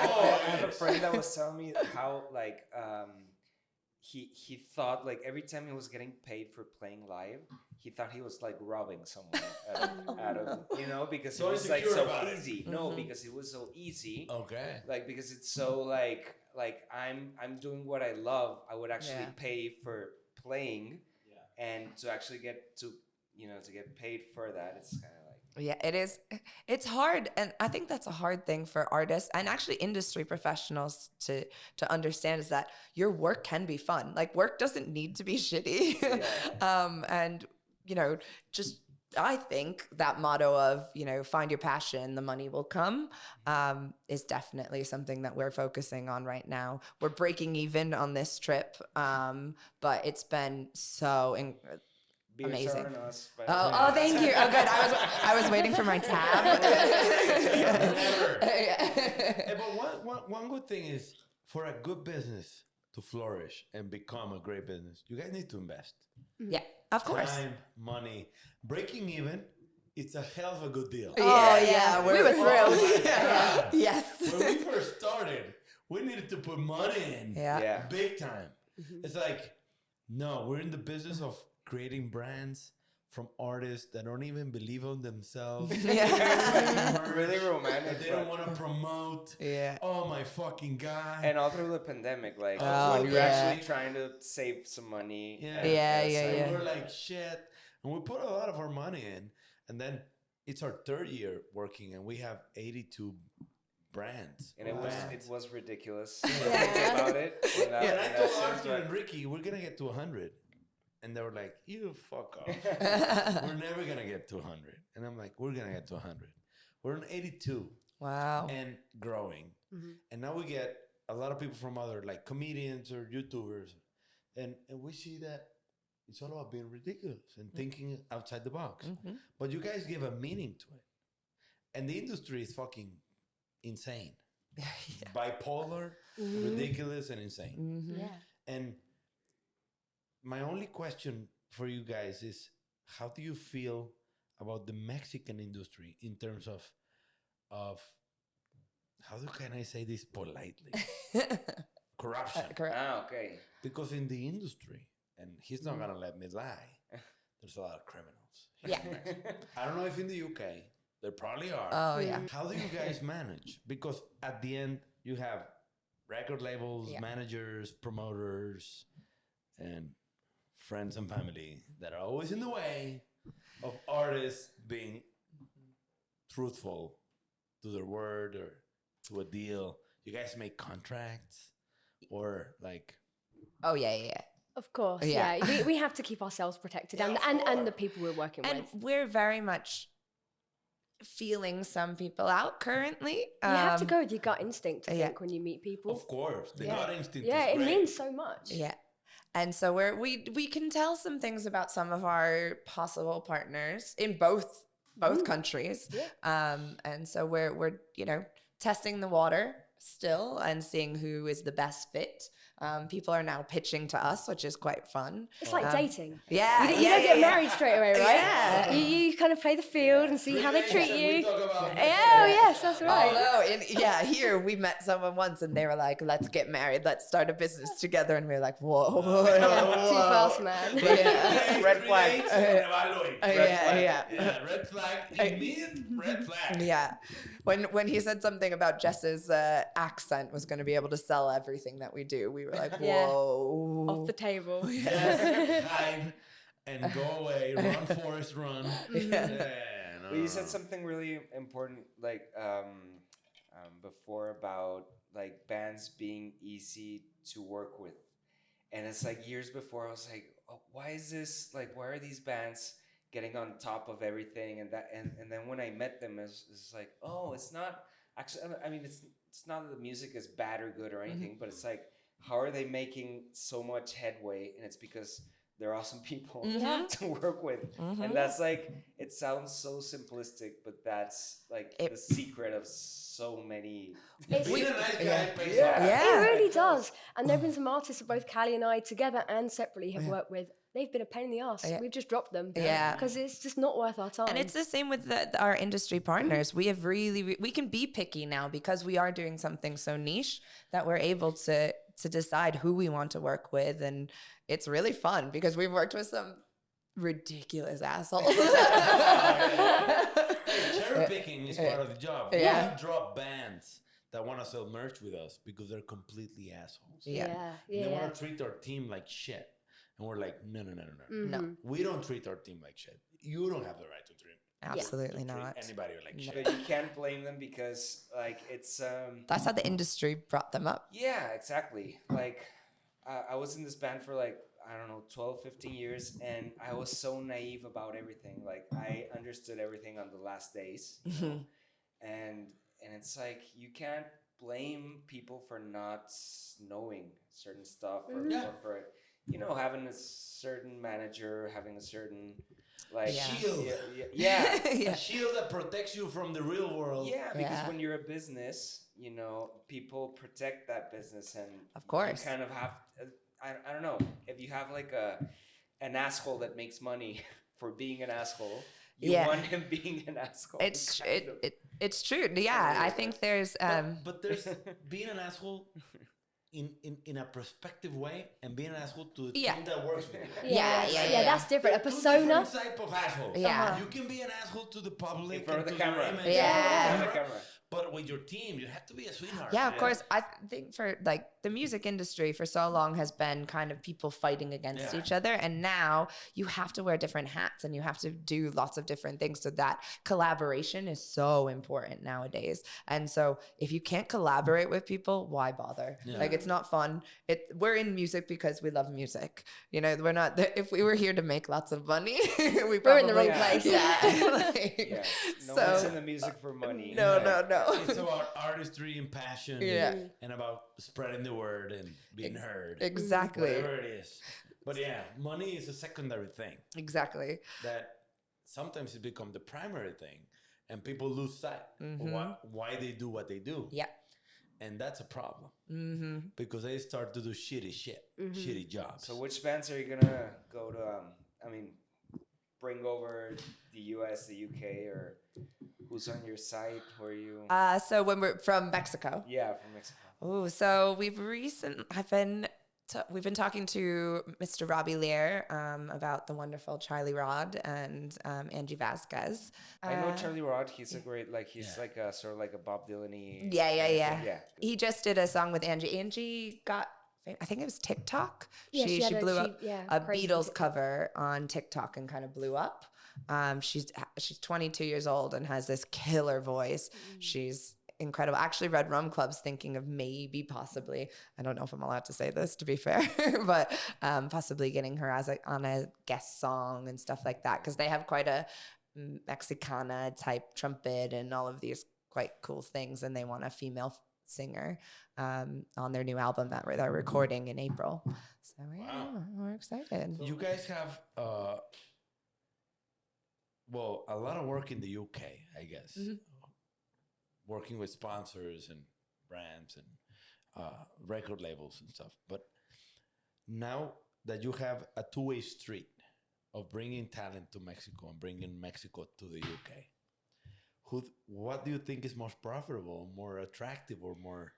have a friend that was telling me how, like, he thought, like, every time he was getting paid for playing live, he thought he was, like, robbing someone out of you know, because it was, like, so easy. No, because it was so easy. Okay. Like, because it's so, like I'm doing what I love. I would actually pay for playing, and to actually get to get paid for that. It's kind of like, yeah, it is. It's hard, and I think that's a hard thing for artists and actually industry professionals to understand, is that your work can be fun. Like, work doesn't need to be shitty. And you know, just, I think that motto of, you know, find your passion, the money will come, is definitely something that we're focusing on right now. We're breaking even on this trip, but it's been so amazing. Thank you. Oh, good. I was waiting for my tab. But one good thing is, for a good business to flourish and become a great business, you guys need to invest. Yeah, of course. Time, money. Breaking even, it's a hell of a good deal. Oh, yeah. We were thrilled. Yes. When we first started, we needed to put money in. Yeah. Big time. It's like, no, we're in the business of creating brands from artists that don't even believe on themselves. really romantic. They don't want to promote. Yeah. Oh my fucking God. And all through the pandemic, like when you're actually trying to save some money. Yeah. We're like, shit. And we put a lot of our money in. And then it's our 3rd year working, and we have 82 brands. And it was ridiculous. Think about it. And I told Arthur and Ricky, we're going to get to 100. And they were like, you fuck off. We're never going to get to 100. And I'm like, we're going to get to 100. We're on 82. Wow. And growing. And now we get a lot of people from other, like, comedians or YouTubers. And we see that it's all about being ridiculous and thinking outside the box. But you guys give a meaning to it. And the industry is fucking insane. Bipolar, ridiculous, and insane. And my only question for you guys is, how do you feel about the Mexican industry in terms of how can I say this politely? Corruption. Okay. Because in the industry, and he's not going to let me lie, there's a lot of criminals Yeah. I don't know if in the UK, there probably are. Oh, yeah. How do you guys manage? Because at the end, you have record labels, managers, promoters, and friends and family that are always in the way of artists being truthful to their word or to a deal. You guys make contracts or like... Oh, yeah. Of course, Yeah. yeah. We have to keep ourselves protected and the people we're working And with. we're very much feeling some people out currently. You have to go with your gut instinct, I think, when you meet people. Of course. The gut instinct Yeah, is it great. means so much. Yeah. And so we can tell some things about some of our possible partners in both countries. Yeah. And so we're testing the water still and seeing who is the best fit. People are now pitching to us, which is quite fun. It's like dating. Yeah. You don't get married straight away, right? Yeah. You kind of play the field and see how they treat you. Oh, Yes, that's right. Although, here we met someone once and they were like, let's get married, let's start a business together. And we were like, whoa. Too fast, man. Yeah. Red flag. Yeah, red flag. Red flag. Yeah. When he said something about Jess's accent was going to be able to sell everything that we do, we were like, whoa. Off the table. Yes, hide and go away. Run, Forrest, run. Well, you said something really important, like before about like bands being easy to work with, and it's like years before I was like, oh, why is this like? Why are these bands getting on top of everything? And that, and then when I met them, it's like, oh, it's not actually. I mean, it's not that the music is bad or good or anything, but it's like, how are they making so much headway? And it's because they're awesome people to work with. And that's like, it sounds so simplistic, but that's like the secret of so many. Being a nice guy pays It off. really does. And there have been some artists that both Kali and I together and separately have worked with. They've been a pain in the ass. We've just dropped them. Yeah. Because it's just not worth our time. And it's the same with our industry partners. We have we can be picky now because we are doing something so niche that we're able to decide who we want to work with. And it's really fun because we've worked with some ridiculous assholes. Cherry picking is part of the job. Yeah. We drop bands that want to sell merch with us because they're completely assholes. They want to treat our team like shit. And we're like, no. No. We don't treat our team like shit. You don't have the right to treat Absolutely not. anybody like shit. But you can't blame them because like it's That's how the industry brought them up. Yeah, exactly. Like I was in this band for like, I don't know, 12, 15 years, and I was so naive about everything. Like I understood everything on the last days. You know? And it's like you can't blame people for not knowing certain stuff or for having a certain manager, having a certain like shield. A shield that protects you from the real world. Yeah, because when you're a business, people protect that business, and of course, you kind of have. I don't know if you have like an asshole that makes money for being an asshole. You want him being an asshole. It's true. Yeah, I think there's but there's being an asshole in a perspective way and being an asshole to the team that works with you. Yeah, that's different. A persona. Two different type of assholes. Yeah. You can be an asshole to the public in front of the to camera. your image. Yeah. In front of the camera. But with your team, you have to be a sweetheart. Yeah, of course. I think for like the music industry for so long has been kind of people fighting against each other. And now you have to wear different hats and you have to do lots of different things. So that collaboration is so important nowadays. And so if you can't collaborate with people, why bother? Yeah. Like it's not fun. We're in music because we love music. We're not, if we were here to make lots of money, we're in the wrong place. Yeah. No one's in the music for money. No. It's about artistry and passion and about spreading the word and being heard. Exactly. Whatever it is. But money is a secondary thing. Exactly. That sometimes it becomes the primary thing and people lose sight of why they do what they do. Yeah. And that's a problem because they start to do shitty shit, shitty jobs. So which bands are you going to go to, bring over the US, the UK, or who's on your site? Who are you? So when we're from Mexico. Yeah, from Mexico. Oh, so I've been we've been talking to Mr. Robbie Lear about the wonderful Charlie Rod and Angie Vasquez. I know Charlie Rod. He's a great, he's like a sort of like a Bob Dylan-y. Yeah. He just did a song with Angie. Angie got, I think it was TikTok. Yeah, she blew up a Beatles cover on TikTok and kind of blew up. She's 22 years old and has this killer voice. She's incredible. Actually read Rum Club's thinking of possibly, I don't know if I'm allowed to say this to be fair, but possibly getting her on a guest song and stuff like that, because they have quite a Mexicana type trumpet and all of these quite cool things, and they want a female singer on their new album that they're recording in April. So we're excited. You guys have a lot of work in the UK, I guess. Working with sponsors and brands and record labels and stuff. But now that you have a two-way street of bringing talent to Mexico and bringing Mexico to the UK, what do you think is most profitable, more attractive, or more?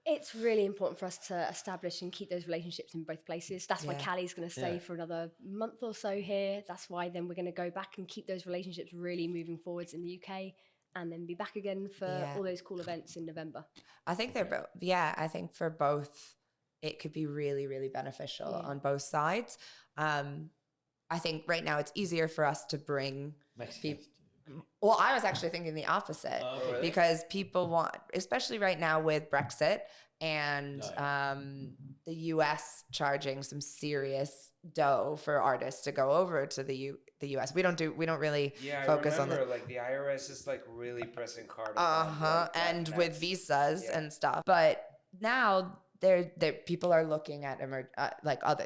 It's really important for us to establish and keep those relationships in both places. That's why Kali's going to stay for another month or so here. That's why then we're going to go back and keep those relationships really moving forwards in the UK, and then be back again for all those cool events in November. I think they're both. Yeah, I think for both, it could be really, really beneficial on both sides. I think right now it's easier for us to bring people. Well, I was actually thinking the opposite, because people want, especially right now with Brexit and the US charging some serious dough for artists to go over to the US. We don't really focus on like the IRS is like really pressing hard. And with visas and stuff. But now people are looking at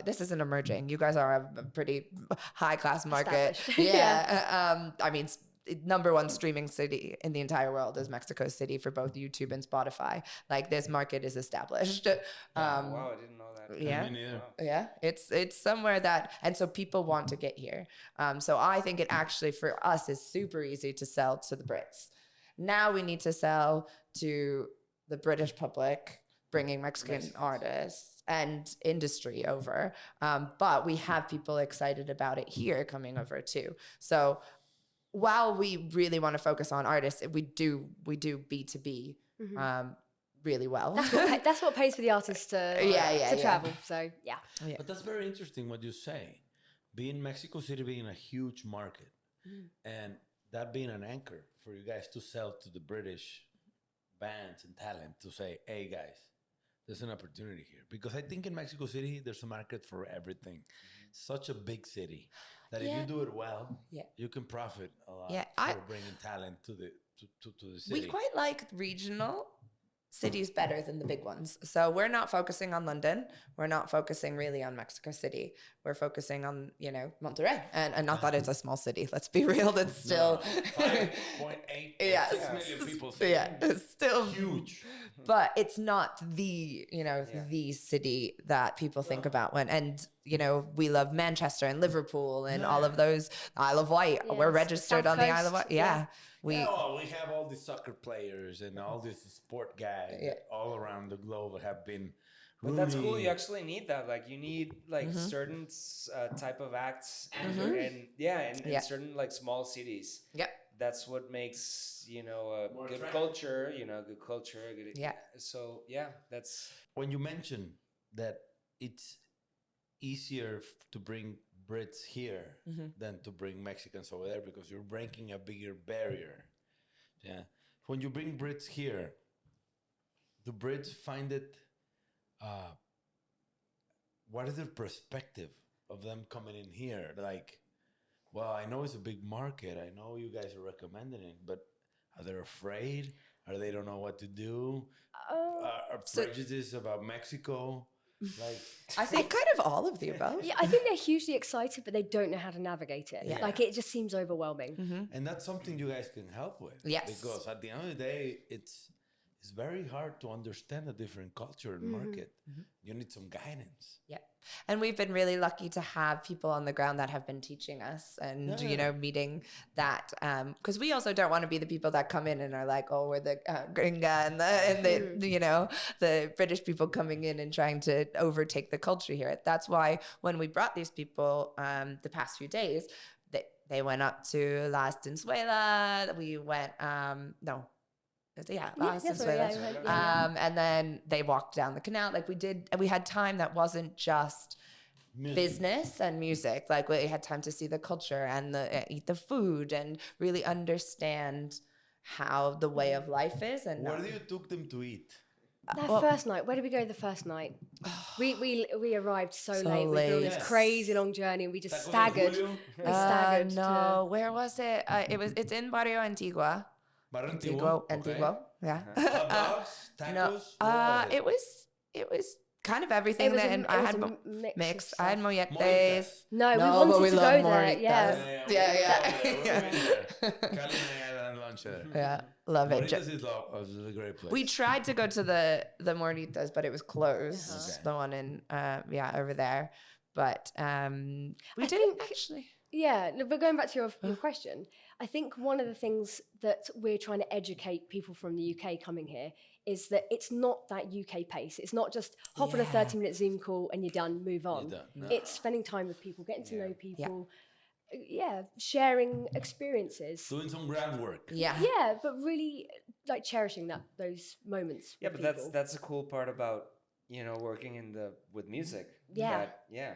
this isn't emerging. You guys are a pretty high class market. I mean, number one streaming city in the entire world is Mexico City for both YouTube and Spotify. Like, this market is established. Wow, I didn't know that. Yeah. Me neither. Yeah. It's somewhere and so people want to get here. So I think it actually for us is super easy to sell to the Brits. Now we need to sell to the British public, bringing Mexican artists and industry over. But we have people excited about it here coming over too. So while we really want to focus on artists, we do B2B really well. That's what pays for the artists to travel. So yeah. But that's very interesting what you say. Being Mexico City being a huge market, and that being an anchor for you guys to sell to the British bands and talent, to say, hey guys, there's an opportunity here. Because I think in Mexico City, there's a market for everything. Such a big city that if you do it well, you can profit a lot for bringing talent to the city. We quite like regional cities better than the big ones. So we're not focusing on London. We're not focusing really on Mexico City. We're focusing on, Monterrey. And not that it's a small city. Let's be real. That's still 5.8 million people. It's still huge. But it's not the, the city that people think about we love Manchester and Liverpool and all of those. Isle of Wight. Yes. We're registered on the Isle of Wight. Yeah. We have all these soccer players and all these sport guys all around the globe have been. But that's cool. You actually need that. Like, you need certain type of acts and certain small cities. Yep. That's what makes a good culture. Good culture. So that's when you mention that it's easier to bring Brits here than to bring Mexicans over there, because you're breaking a bigger barrier. Yeah. When you bring Brits here, the Brits find it. What is their perspective of them coming in here? Like, well, I know it's a big market. I know you guys are recommending it, but are they afraid? Or they don't know what to do? Are prejudices about Mexico? I think kind of all of the above. Yeah, I think they're hugely excited, but they don't know how to navigate it. Yeah. Like, it just seems overwhelming. And that's something you guys can help with. Yes. Because at the end of the day, it's it's very hard to understand a different culture and market. You need some guidance. Yeah. And we've been really lucky to have people on the ground that have been teaching us and, you know, meeting that. Because we also don't want to be the people that come in and are like, oh, we're the gringa and the you know, the British people coming in and trying to overtake the culture here. That's why when we brought these people the past few days, they went up to La Estenzuela. We went, and then they walked down the canal. Like we had time that wasn't just business and music. Like we had time to see the culture and eat the food and really understand how the way of life is. And where do you took them to eat? First night. Where did we go the first night? We arrived so late. We'd been on this crazy long journey, and we just staggered. We staggered. Where was it? It's in Barrio Antigua. Antiguo, yeah. Hot dogs, tacos. It was kind of everything. And I had mix. I had molletes. No, we wanted to go there. Yeah. Kali and lunch there. Yeah, love it. Moritas is a great place. We tried to go to the Morditas, but it was closed. The one in over there. But we didn't actually. Yeah, but going back to your question, I think one of the things that we're trying to educate people from the UK coming here is that it's not that UK pace. It's not just hop on a 30-minute Zoom call and you're done, move on. No. It's spending time with people, getting to know people, sharing experiences. Doing some groundwork. Yeah, but really like cherishing those moments. Yeah, with but people. that's a cool part about, you know, working with music. Yeah.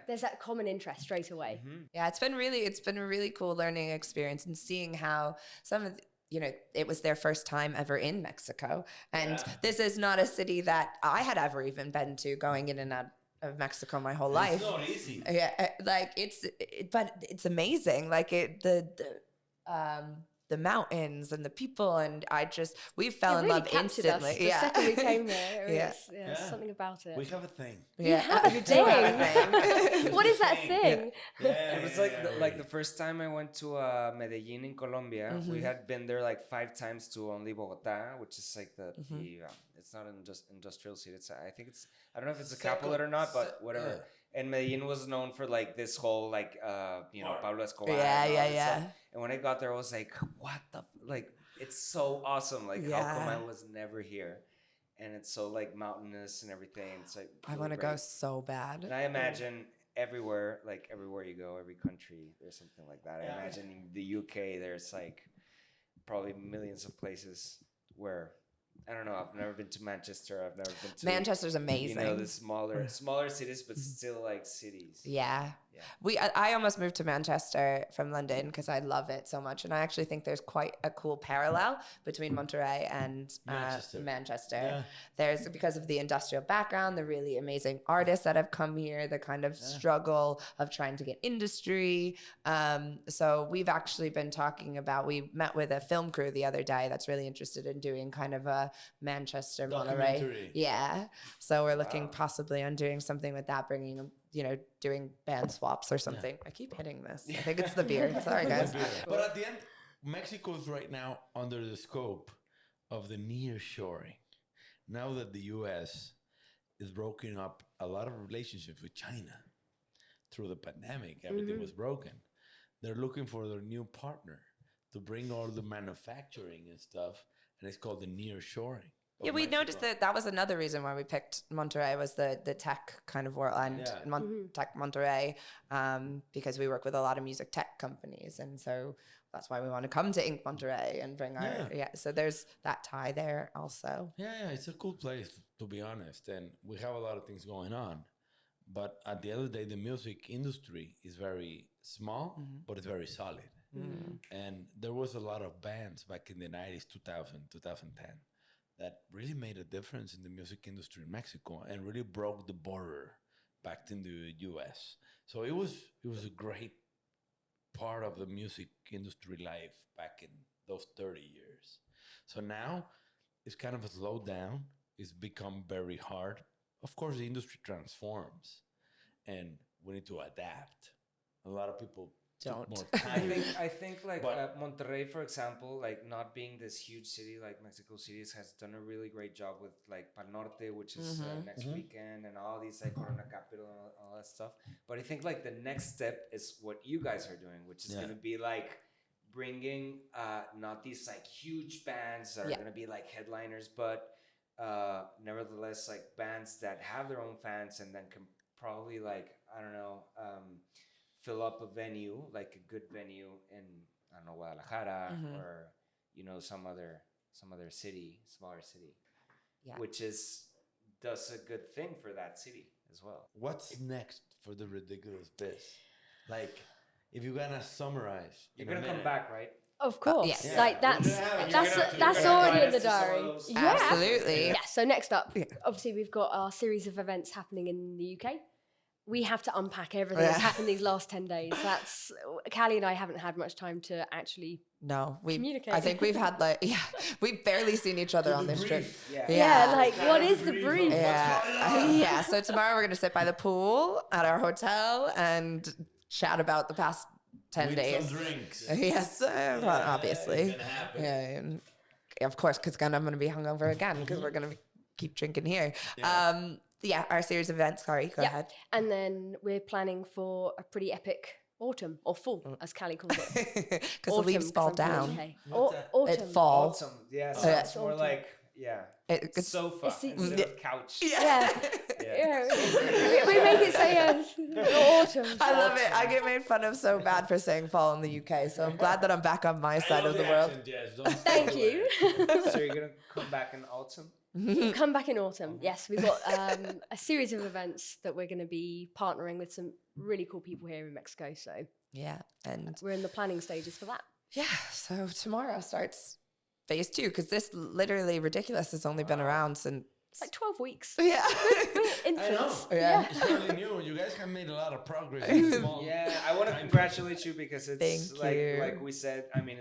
There's that common interest straight away. Yeah, it's been a really cool learning experience and seeing how some of it was their first time ever in Mexico. And this is not a city that I had ever even been to, going in and out of Mexico my whole life. It's not easy. Yeah, like but it's amazing. Like the mountains and the people, and we fell in love instantly. Us the second we came there. Something about it. We have a thing. You have a thing. What is that thing? It was like the first time I went to Medellin in Colombia. We had been there like 5 times to only Bogota, which is like the it's not an industrial city. I don't know if it's a capital or not, but whatever. And Medellin was known for like this whole Pablo Escobar. Yeah. And when I got there, I was like, what the it's so awesome. Like how come I was never here? And it's so like mountainous and everything. It's like I want to go so bad. And I imagine everywhere you go, every country, there's something like that. I imagine in the UK, there's like probably millions of places where, I don't know, I've never been to Manchester. I've never been to Manchester's amazing. You know, the smaller cities, but still like cities. Yeah. I almost moved to Manchester from London because I love it so much. And I actually think there's quite a cool parallel between Monterey and Manchester. Yeah. There's, because of the industrial background, the really amazing artists that have come here, the kind of struggle of trying to get industry. So we've actually been talking about, we met with a film crew the other day that's really interested in doing kind of a Manchester, Monterey. Yeah. So we're looking possibly on doing something with that, bringing doing band swaps or something. I keep hitting this. I think it's the beer. Sorry, guys. But at the end, Mexico's right now under the scope of the nearshoring. Now that the U.S. is broken up a lot of relationships with China through the pandemic, everything was broken. They're looking for their new partner to bring all the manufacturing and stuff, and it's called the nearshoring. Yeah, we noticed that was another reason why we picked Monterey, was the tech kind of world, and tech Monterey, because we work with a lot of music tech companies, and so that's why we want to come to Inc. Monterey and bring our so there's that tie there also. Yeah, it's a cool place, to be honest, and we have a lot of things going on, but at the end of the day, the music industry is very small, but it's very solid. And there was a lot of bands back in the 90s, 2000, 2010. That really made a difference in the music industry in Mexico and really broke the border back in the U.S. So it was a great part of the music industry life back in those 30 years. So now it's kind of a slowdown. It's become very hard. Of course, the industry transforms and we need to adapt. A lot of people don't. More I time. think like But- Monterrey, for example, like not being this huge city like Mexico City has done a really great job with like Pal Norte, which is next weekend, and all these like Corona Capital and all that stuff. But I think like the next step is what you guys are doing, which is going to be like bringing not these like huge bands that are going to be like headliners, but nevertheless like bands that have their own fans and then can probably like, I don't know, fill up a venue, like a good venue in, I don't know, Guadalajara or, you know, some other city, smaller city, which does a good thing for that city as well. What's next for the Ridiculous Biz? Like, if you're gonna summarize, You're gonna come back, right? Of course. Yes. Like We're that's gonna have- that's you're gonna that's have to already in invite the us to some of diary. those Yeah. Absolutely. Yeah. So next up, obviously we've got our series of events happening in the UK. We have to unpack everything that's happened these last 10 days. That's Kali and I haven't had much time to actually communicate. I think we've had we've barely seen each other on this trip. Yeah, like what is the brief? Yeah. So tomorrow we're gonna sit by the pool at our hotel and chat about the past 10 days. Some drinks. Yes, obviously. It's gonna happen. Yeah, and of course, because I'm going to be hungover again because we're going to keep drinking here. Our series of events. Sorry, go ahead. And then we're planning for a pretty epic autumn or fall, as Kali calls it. Because the leaves fall down. Autumn. It falls. Awesome. Yeah, so Yeah. it's more like It's sofa It's the- instead of couch. Yeah. We make it say autumn. I love it. I get made fun of so bad for saying fall in the UK. So I'm glad that I'm back on my side of the world. Thank you. So you're gonna come back in autumn? We'll come back in autumn. Yes, we've got a series of events that we're going to be partnering with some really cool people here in Mexico. So Yeah, and we're in the planning stages for that. so tomorrow starts phase 2 because this literally Ridiculous has only been around since It's like 12 weeks. Yeah. We're infants. Yeah. It's fairly new. You guys have made a lot of progress. Yeah, I want to congratulate you because it's Thank like you. like we said. I mean,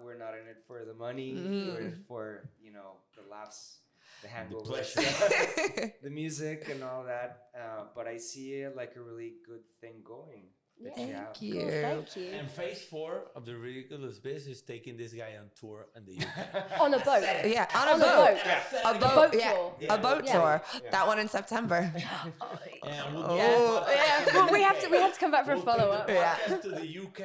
we're not in it for the money. We're in it for the laughs, the hangovers, pleasure. the music, and all that. But I see it like a really good thing going. that you have. Thank you. Cool, thank you. And phase 4 of the Ridiculous Biz is taking this guy on tour in the UK. On a boat. Yeah, on On a boat. Yeah. A boat, boat yeah. tour. A boat Yeah. tour. Yeah. That one in September. And we'll Oh. do a podcast Yeah, in the well, we UK. have to come back for a We'll follow-up. take the Yeah. podcast to the UK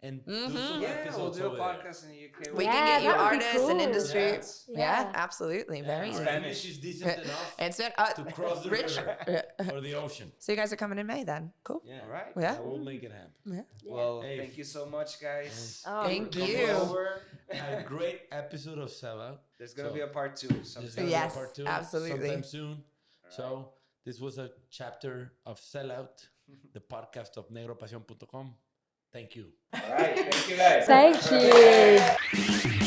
and do some Yeah, we'll episodes do a over there. podcast in the UK. We Yeah, can get you that would be artists and cool. industry. Yes. Yeah, Yeah. absolutely. Very Our easy. Spanish. English is decent enough And so, to cross the Rich. river or the ocean. So you guys are coming in May then? Cool. Yeah. All right. Yeah. We'll make it happen. Yeah. Well, Hey. thank you so much, guys. Oh, Thank Come you. over. A great episode of SellOut. There's gonna So- be a part 2. There's sometime. gonna be a Yes, part 2 absolutely. sometime soon. So this was a chapter of SellOut, the podcast of negropasion.com. Thank you. All right. Thank you, guys. Thank you.